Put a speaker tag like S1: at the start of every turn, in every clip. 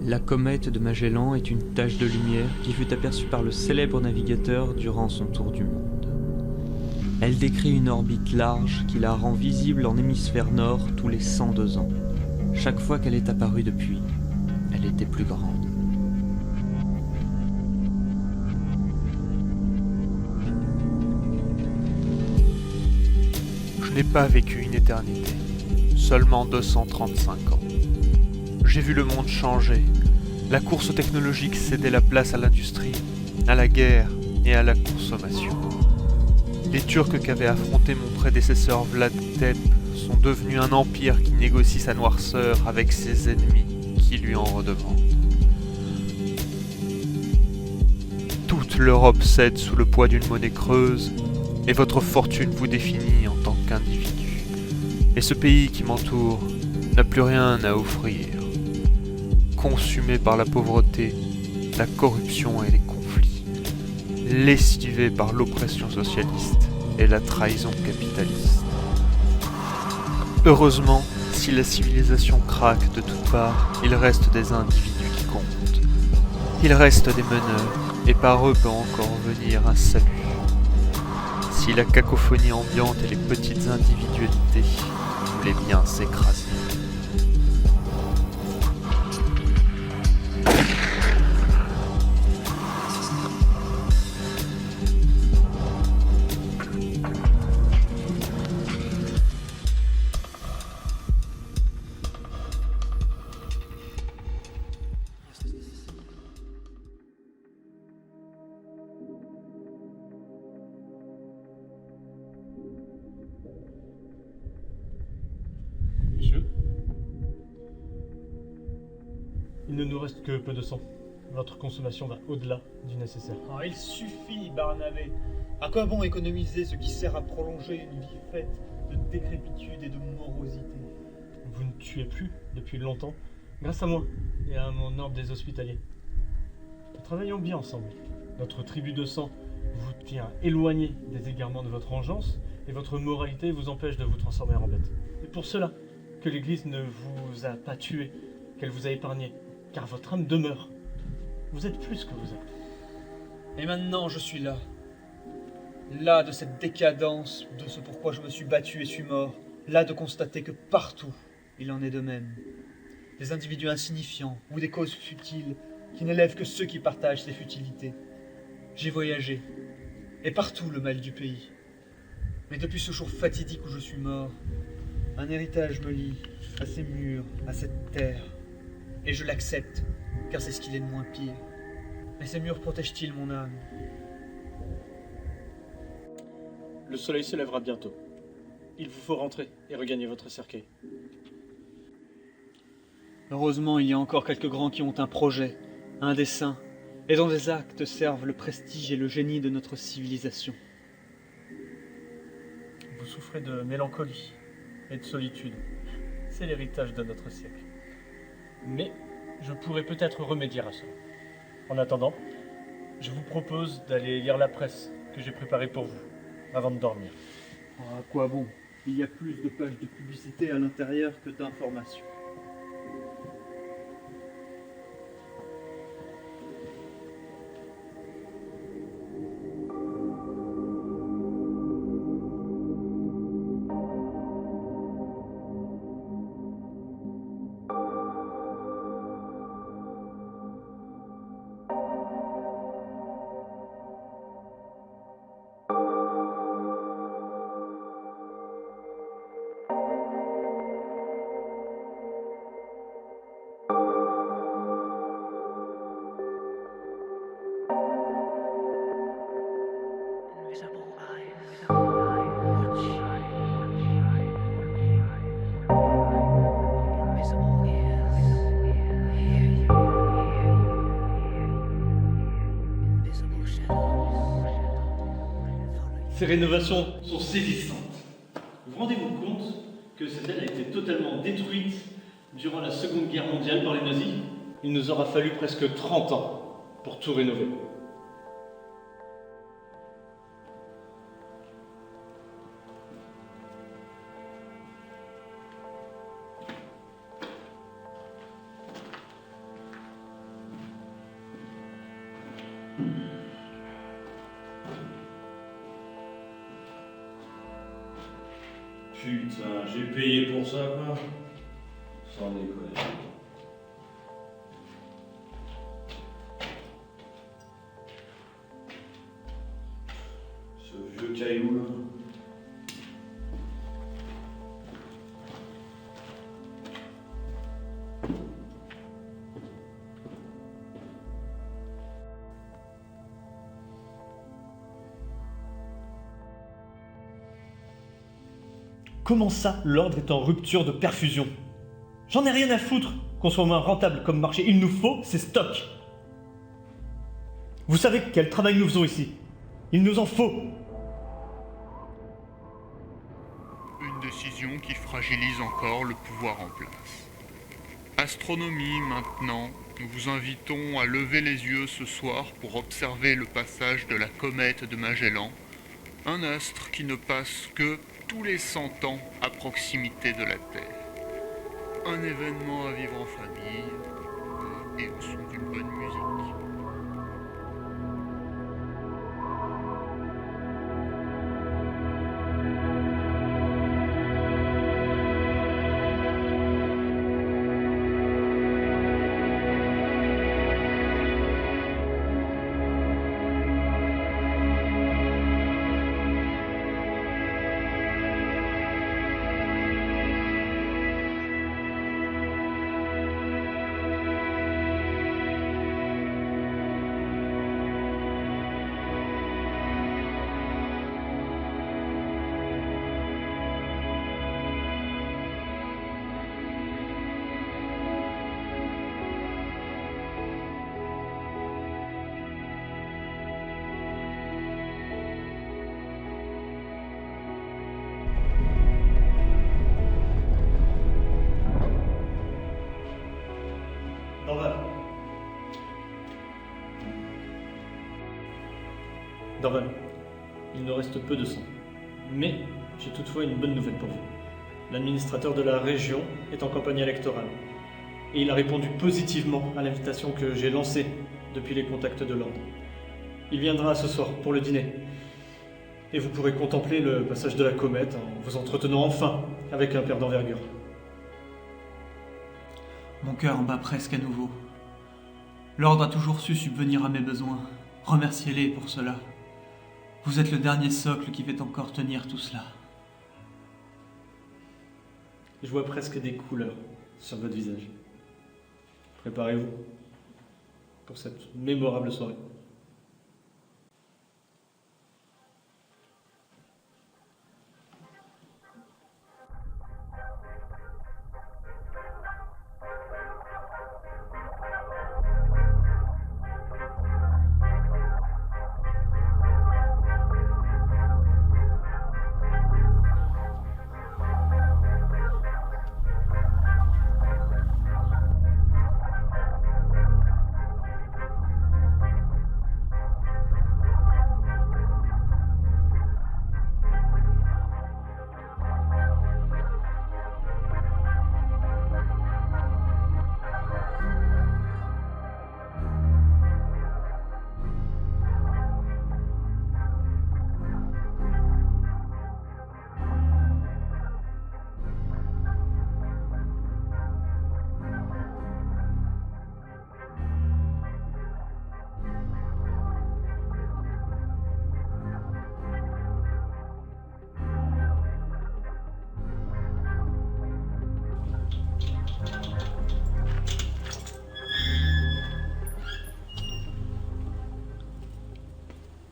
S1: La comète de Magellan est une tache de lumière qui fut aperçue par le célèbre navigateur durant son tour du monde. Elle décrit une orbite large qui la rend visible en hémisphère nord tous les 102 ans. Chaque fois qu'elle est apparue depuis, elle était plus grande.
S2: Je n'ai pas vécu une éternité, seulement 235 ans. J'ai vu le monde changer. La course technologique cédait la place à l'industrie, à la guerre et à la consommation. Les Turcs qu'avait affronté mon prédécesseur Vlad Tep sont devenus un empire qui négocie sa noirceur avec ses ennemis qui lui en redemandent. Toute l'Europe cède sous le poids d'une monnaie creuse et votre fortune vous définit en tant qu'individu. Et ce pays qui m'entoure n'a plus rien à offrir. Consumé par la pauvreté, la corruption et les conflits, lessivé par l'oppression socialiste et la trahison capitaliste. Heureusement, si la civilisation craque de toutes parts, il reste des individus qui comptent. Il reste des meneurs, et par eux peut encore venir un salut. Si la cacophonie ambiante et les petites individualités voulaient bien s'écraser.
S3: Monsieur, il ne nous reste que peu de sang. Votre consommation va au-delà du nécessaire.
S4: Ah, il suffit, Barnabé. À quoi bon économiser ce qui sert à prolonger une vie faite de décrépitude et de morosité?
S3: Vous ne tuez plus depuis longtemps, grâce à moi et à mon ordre des hospitaliers. Nous travaillons bien ensemble. Notre tribu de sang vous tient éloigné des égarements de votre engeance et votre moralité vous empêche de vous transformer en bête. C'est pour cela que l'Église ne vous a pas tué, qu'elle vous a épargné, car votre âme demeure. Vous êtes plus que vous êtes.
S4: Et maintenant, je suis là. Là de cette décadence, de ce pourquoi je me suis battu et suis mort. Là de constater que partout, il en est de même. Des individus insignifiants ou des causes futiles qui n'élèvent que ceux qui partagent ces futilités. J'ai voyagé, et partout le mal du pays. Mais depuis ce jour fatidique où je suis mort, un héritage me lie à ces murs, à cette terre. Et je l'accepte, car c'est ce qu'il est de moins pire. Mais ces murs protègent-ils mon âme?
S3: Le soleil se lèvera bientôt. Il vous faut rentrer et regagner votre cercueil.
S4: Heureusement, il y a encore quelques grands qui ont un projet, un dessein, et dont des actes servent le prestige et le génie de notre civilisation.
S3: Vous souffrez de mélancolie et de solitude. C'est l'héritage de notre siècle. Mais je pourrais peut-être remédier à cela. En attendant, je vous propose d'aller lire la presse que j'ai préparée pour vous, avant de dormir.
S4: À quoi bon? Il y a plus de pages de publicité à l'intérieur que d'informations.
S3: Ces rénovations sont saisissantes. Vous rendez-vous compte que cette ville a été totalement détruite durant la Seconde Guerre mondiale par les nazis? Il nous aura fallu presque 30 ans pour tout rénover.
S5: Putain, j'ai payé pour ça, quoi. Sans déconner. Ce vieux caillou, là.
S3: Comment ça, l'ordre est en rupture de perfusion? J'en ai rien à foutre qu'on soit moins rentable comme marché. Il nous faut ces stocks. Vous savez quel travail nous faisons ici. Il nous en faut.
S6: Une décision qui fragilise encore le pouvoir en place. Astronomie maintenant, nous vous invitons à lever les yeux ce soir pour observer le passage de la comète de Magellan, un astre qui ne passe que tous les 100 ans à proximité de la Terre. Un événement à vivre en famille et au son d'une bonne musique.
S3: Dorval, il nous reste peu de sang. Mais j'ai toutefois une bonne nouvelle pour vous. L'administrateur de la région est en campagne électorale. Et il a répondu positivement à l'invitation que j'ai lancée depuis les contacts de l'ordre. Il viendra ce soir pour le dîner. Et vous pourrez contempler le passage de la comète en vous entretenant enfin avec un père d'envergure.
S7: Mon cœur en bat presque à nouveau. L'ordre a toujours su subvenir à mes besoins. Remerciez-les pour cela. Vous êtes le dernier socle qui fait encore tenir tout cela.
S3: Je vois presque des couleurs sur votre visage. Préparez-vous pour cette mémorable soirée.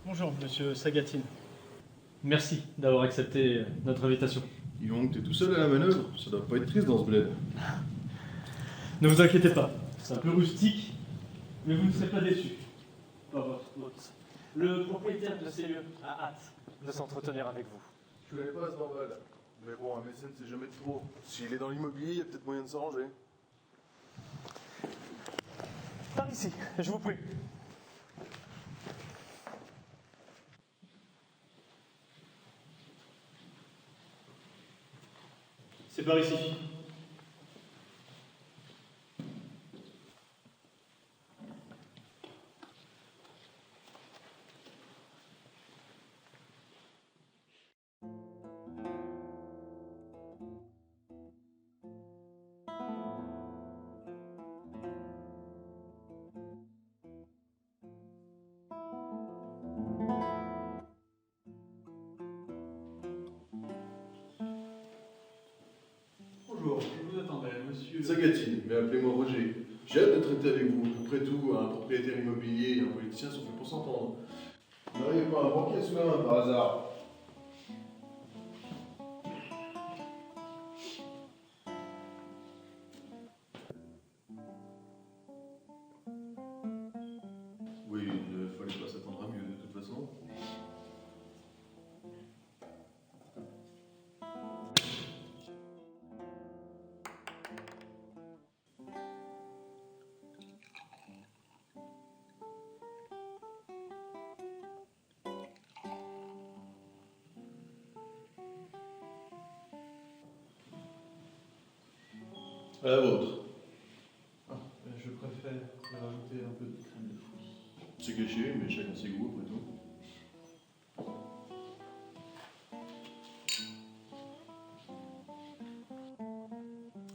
S3: Bonjour, monsieur Sagatine. Merci d'avoir accepté notre invitation.
S8: Dis donc, t'es tout seul à la manœuvre, ça doit pas être triste dans ce bled.
S3: Ne vous inquiétez pas, c'est un peu rustique, mais vous ne serez pas déçus par votre hôte. Le propriétaire de ces lieux a hâte de s'entretenir avec vous.
S8: Je connais pas ce Dorval, mais bon, un mécène c'est jamais trop. S'il est dans l'immobilier, il y a peut-être moyen de s'arranger.
S3: Par ici, je vous prie. C'est par ici.
S8: Zagatine, mais appelez-moi Roger. J'ai hâte de traiter avec vous. Après tout, un propriétaire immobilier et un politicien sont faits pour s'entendre. Vous n'arrivez pas à un banquier sous la main par hasard. Oui, il ne fallait pas s'attendre à mieux de toute façon. À la vôtre. Ah, je préfère rajouter un peu de crème de fruits. C'est caché, mais chacun ses goûts après tout.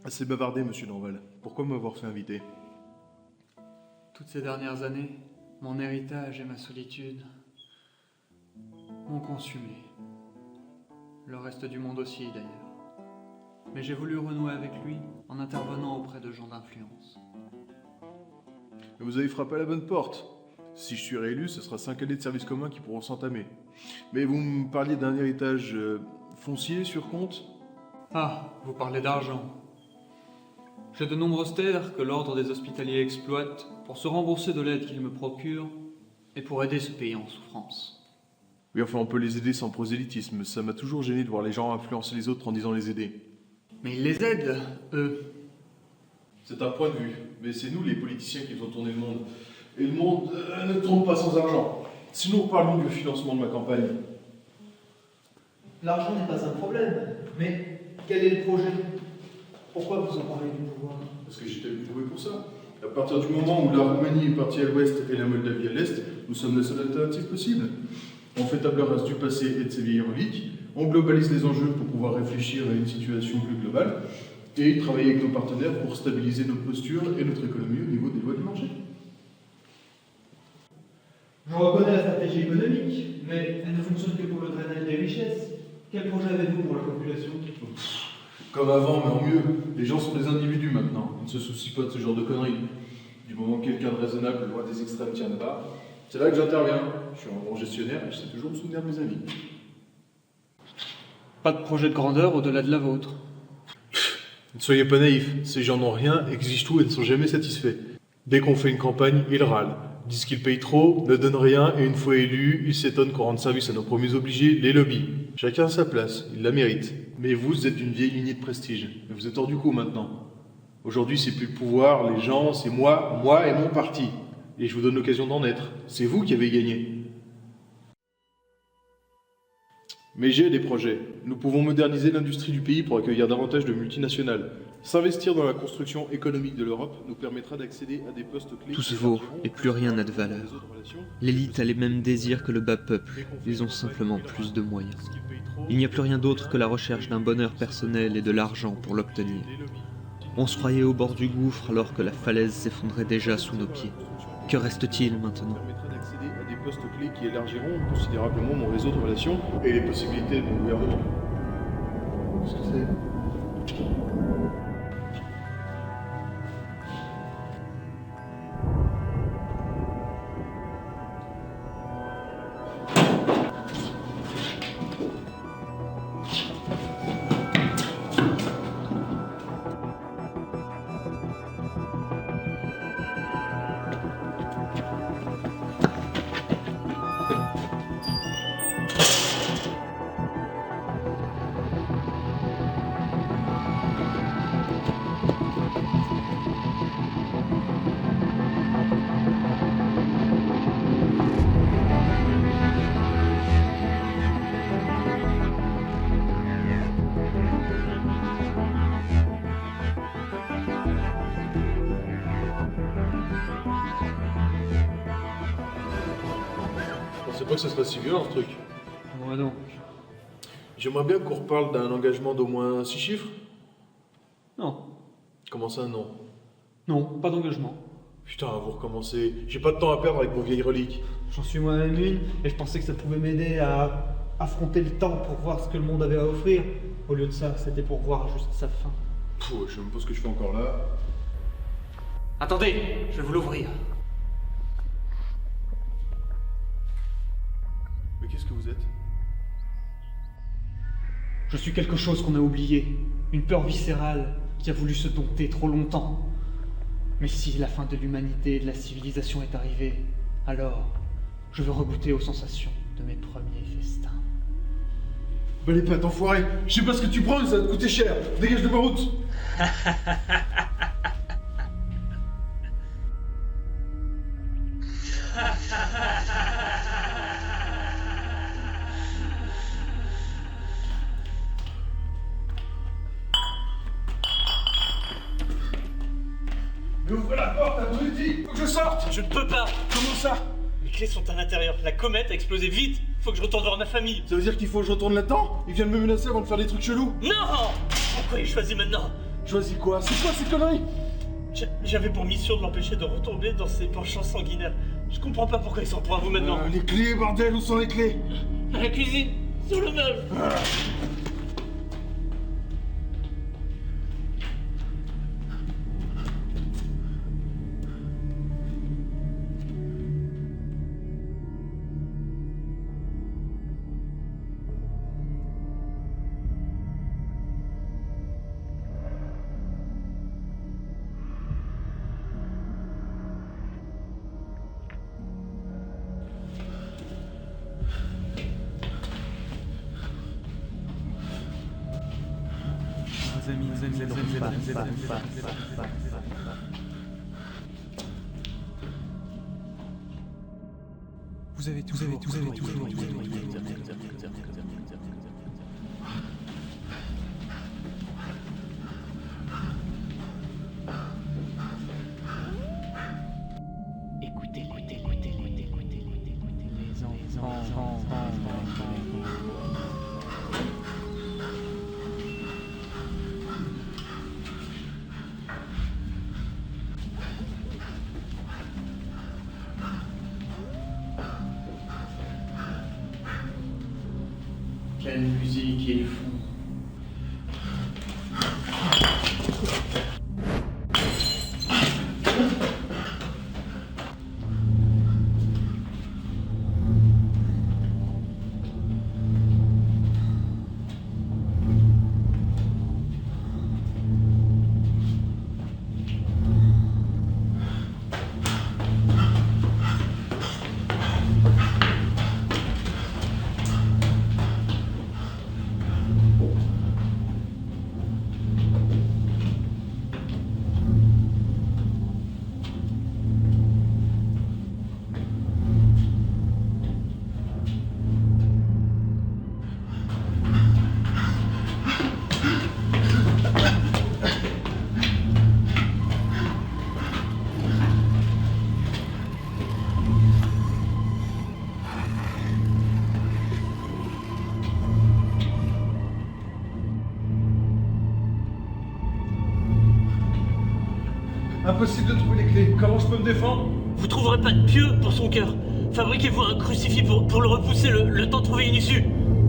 S8: Assez bavardé, monsieur Dorval. Pourquoi m'avoir fait inviter?
S7: Toutes ces dernières années, mon héritage et ma solitude m'ont consumé. Le reste du monde aussi, d'ailleurs. Mais j'ai voulu renouer avec lui en intervenant auprès de gens d'influence.
S8: Vous avez frappé à la bonne porte. Si je suis réélu, ce sera 5 années de service commun qui pourront s'entamer. Mais vous me parliez d'un héritage foncier sur compte?
S7: Ah, vous parlez d'argent. J'ai de nombreuses terres que l'ordre des hospitaliers exploite pour se rembourser de l'aide qu'il me procure et pour aider ce pays en souffrance.
S8: Oui, enfin, on peut les aider sans prosélytisme. Ça m'a toujours gêné de voir les gens influencer les autres en disant les aider.
S7: Mais ils les aident, eux.
S8: C'est un point de vue, mais c'est nous les politiciens qui faisons tourner le monde. Et le monde ne tourne pas sans argent. Sinon, parlons du financement de ma campagne.
S9: L'argent n'est pas un problème, mais quel est le projet? Pourquoi vous en parlez du pouvoir?
S8: Parce que j'étais doué pour ça. À partir du moment où la Roumanie est partie à l'ouest et la Moldavie à l'est, nous sommes la seule alternative possible. On fait table rase du passé et de ses vieilles reliques, on globalise les enjeux pour pouvoir réfléchir à une situation plus globale, et travailler avec nos partenaires pour stabiliser notre posture et notre économie au niveau des lois du marché.
S9: Je reconnais la stratégie économique, mais elle ne fonctionne que pour le drainage des richesses. Quel projet avez-vous pour la population?
S8: Comme avant, mais en mieux. Les gens sont des individus maintenant. Ils ne se soucient pas de ce genre de conneries. Du moment que quelqu'un de raisonnable, loin des extrêmes, tient la barre, c'est là que j'interviens. Je suis un bon gestionnaire et je sais toujours me souvenir de mes amis.
S7: Pas de projet de grandeur au-delà de la vôtre.
S8: Ne soyez pas naïfs. Ces gens n'ont rien, exigent tout et ne sont jamais satisfaits. Dès qu'on fait une campagne, ils râlent. Disent qu'ils payent trop, ne donnent rien, et une fois élus, ils s'étonnent qu'on rende service à nos promis obligés, les lobbies. Chacun a sa place, il la mérite. Mais vous êtes d'une vieille lignée de prestige. Et vous êtes hors du coup maintenant. Aujourd'hui, c'est plus le pouvoir, les gens, c'est moi et mon parti. Et je vous donne l'occasion d'en être. C'est vous qui avez gagné. Mais j'ai des projets. Nous pouvons moderniser l'industrie du pays pour accueillir davantage de multinationales. S'investir dans la construction économique de l'Europe nous permettra d'accéder à des postes clés.
S1: Tout se vaut, et plus rien n'a de valeur. L'élite a les mêmes désirs que le bas peuple, ils ont simplement plus de moyens. Il n'y a plus rien d'autre que la recherche d'un bonheur personnel et de l'argent pour l'obtenir. On se croyait au bord du gouffre alors que la falaise s'effondrait déjà sous nos pieds. Que reste-t-il maintenant ?
S8: Permettra d'accéder à des postes clés qui élargiront considérablement mon réseau de relations et les possibilités de mon gouvernement. Qu'est-ce que c'est ? Je pensais pas que ce serait si violent ce truc.
S7: Moi donc.
S8: J'aimerais bien qu'on reparle d'un engagement d'au moins 6 chiffres.
S7: Non.
S8: Comment ça, non?
S7: Non, pas d'engagement.
S8: Putain, vous recommencez. J'ai pas de temps à perdre avec vos vieilles reliques.
S9: J'en suis moi-même une, et je pensais que ça pouvait m'aider à affronter le temps pour voir ce que le monde avait à offrir. Au lieu de ça, c'était pour voir juste sa fin.
S8: Pouh, je sais même pas ce que je fais encore là.
S3: Attendez, je vais vous l'ouvrir.
S8: Mais qu'est-ce que vous êtes?
S3: Je suis quelque chose qu'on a oublié. Une peur viscérale qui a voulu se dompter trop longtemps. Mais si la fin de l'humanité et de la civilisation est arrivée, alors je veux regoûter aux sensations de mes premiers festins.
S8: Bah les pattes, enfoiré. Je sais pas ce que tu prends, mais ça va te coûter cher. Dégage de ma route. Mais ouvrez la porte, abruti. Faut que je sorte.
S3: Je ne peux pas.
S8: Comment ça?
S3: Les clés sont à l'intérieur. La comète a explosé vite. Faut que je retourne voir ma famille.
S8: Ça veut dire qu'il faut que je retourne là-dedans? Il vient de me menacer avant de faire des trucs chelous.
S3: Non! Pourquoi il choisit maintenant?
S8: Choisis quoi? C'est quoi ces conneries?
S3: J'avais pour mission de l'empêcher de retomber dans ses penchants sanguinaires. Je comprends pas pourquoi il s'en prend à vous maintenant.
S8: Les clés, bordel, où sont les clés?
S3: À la cuisine, sur le meuble.
S1: Vous avez toujours.
S10: Écoutez les enfants.
S7: Quelle musique ils font.
S8: Impossible de trouver les clés. Comment je peux me défendre?
S3: Vous trouverez pas de pieu pour son cœur. Fabriquez-vous un crucifix pour le repousser, le temps de trouver une issue.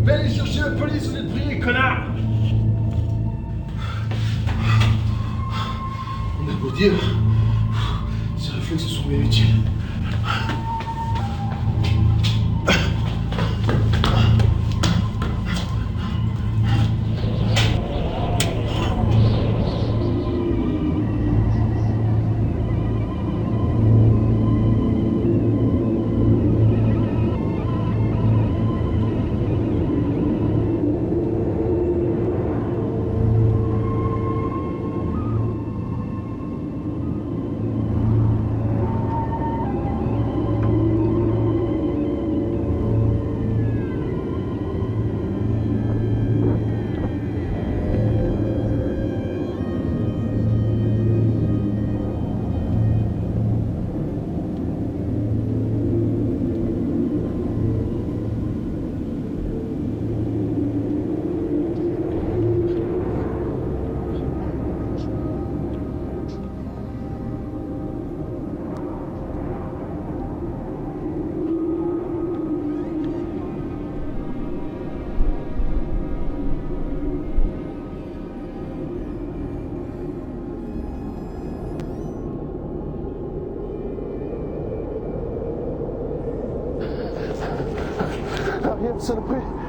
S8: Mais allez chercher la police au lieu de prier, connard! On a beau dire, ces réflexes sont bien utiles.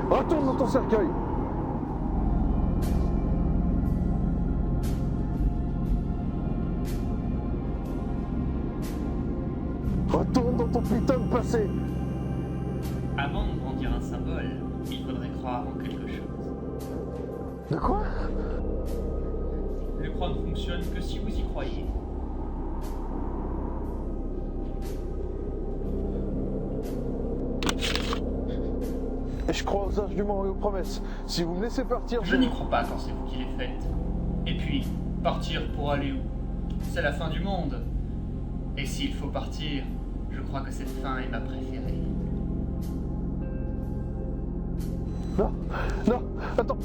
S10: Retourne dans ton cercueil. Retourne dans ton putain de passé.
S11: Avant de grandir un symbole, il faudrait croire en quelque chose.
S10: De quoi?
S11: Le croix ne fonctionne que si vous y croyez.
S10: Et je crois aux arguments et aux promesses. Si vous me laissez partir...
S11: Je n'y crois pas quand c'est vous qui les faites. Et puis, partir pour aller où? C'est la fin du monde. Et s'il faut partir, je crois que cette fin est ma préférée.
S10: Non, non, attends.